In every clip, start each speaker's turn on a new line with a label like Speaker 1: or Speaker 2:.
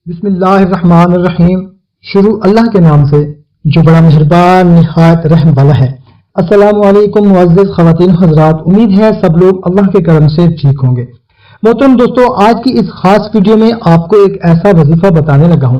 Speaker 1: بسم اللہ الرحمن الرحیم۔ شروع اللہ کے نام سے جو بڑا مہربان نہایت رحم والا ہے۔ السلام علیکم معزز خواتین حضرات، امید ہے سب لوگ اللہ کے کرم سے ٹھیک ہوں گے۔ محترم دوستو، آج کی اس خاص ویڈیو میں آپ کو ایک ایسا وظیفہ بتانے لگا ہوں،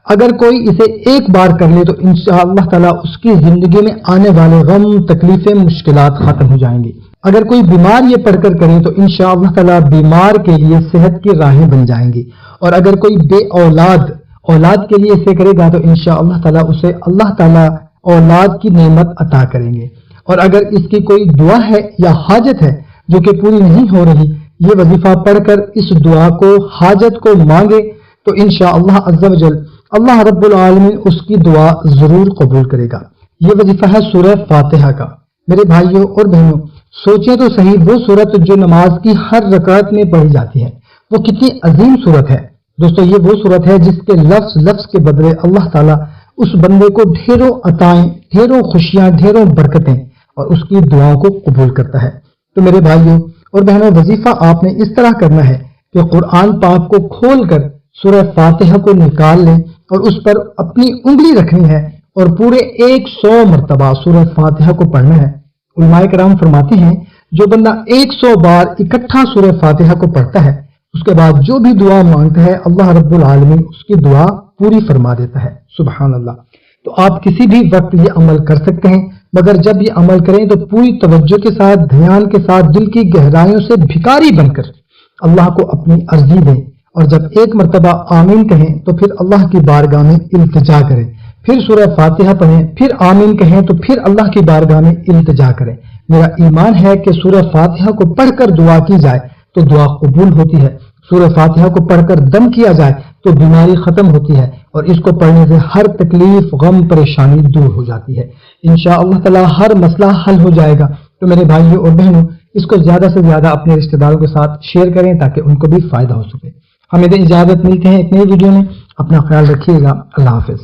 Speaker 1: اگر کوئی اسے ایک بار کر لے تو انشاءاللہ تعالی اس کی زندگی میں آنے والے غم، تکلیفیں، مشکلات ختم ہو جائیں گی۔ اگر کوئی بیمار یہ پڑھ کر کرے تو انشاءاللہ تعالی بیمار کے لیے صحت کی راہیں بن جائیں گی، اور اگر کوئی بے اولاد کے لیے اسے کرے گا تو انشاءاللہ تعالی اسے اللہ تعالی اولاد کی نعمت عطا کریں گے۔ اور اگر اس کی کوئی دعا ہے یا حاجت ہے جو کہ پوری نہیں ہو رہی، یہ وظیفہ پڑھ کر اس دعا کو، حاجت کو مانگے تو انشاءاللہ عز و جل اللہ رب العالمین اس کی دعا ضرور قبول کرے گا۔ یہ وظیفہ ہے سورہ فاتحہ کا۔ میرے بھائیوں اور بہنوں، سوچیں تو صحیح، وہ سورت جو نماز کی ہر رکعت میں پڑھی جاتی ہے، وہ کتنی عظیم سورت ہے۔ دوستو، یہ وہ سورت ہے جس کے لفظ کے بدلے اللہ تعالیٰ اس بندے کو ڈھیروں عطائیں، ڈھیروں خوشیاں، ڈھیروں برکتیں اور اس کی دعاؤں کو قبول کرتا ہے۔ تو میرے بھائیوں اور بہنوں، وظیفہ آپ نے اس طرح کرنا ہے کہ قرآن پاک کو کھول کر سورہ فاتحہ کو نکال لیں اور اس پر اپنی انگلی رکھنی ہے اور پورے 100 مرتبہ سورہ فاتحہ کو پڑھنا ہے۔ علماء کرام فرماتے ہیں جو بندہ 100 بار اکٹھا سورہ فاتحہ کو پڑھتا ہے، اس کے بعد جو بھی دعا مانگتا ہے اللہ رب العالمین اس کی دعا پوری فرما دیتا ہے۔ سبحان اللہ۔ تو آپ کسی بھی وقت یہ عمل کر سکتے ہیں، مگر جب یہ عمل کریں تو پوری توجہ کے ساتھ، دھیان کے ساتھ، دل کی گہرائیوں سے بھکاری بن کر اللہ کو اپنی عرضی دیں، اور جب ایک مرتبہ آمین کہیں تو پھر اللہ کی بارگاہ میں التجا کریں، پھر سورہ فاتحہ پڑھیں، پھر آمین کہیں تو پھر اللہ کی بارگاہ میں التجا کریں۔ میرا ایمان ہے کہ سورہ فاتحہ کو پڑھ کر دعا کی جائے تو دعا قبول ہوتی ہے، سورہ فاتحہ کو پڑھ کر دم کیا جائے تو بیماری ختم ہوتی ہے، اور اس کو پڑھنے سے ہر تکلیف، غم، پریشانی دور ہو جاتی ہے۔ انشاءاللہ تعالی ہر مسئلہ حل ہو جائے گا۔ تو میرے بھائیوں اور بہنوں، اس کو زیادہ سے زیادہ اپنے رشتہ داروں کے ساتھ شیئر کریں تاکہ ان کو بھی فائدہ ہو سکے۔ ہمیں اجازت ملتے ہیں ایک نئی ویڈیو میں، اپنا خیال رکھیے گا۔ اللہ حافظ۔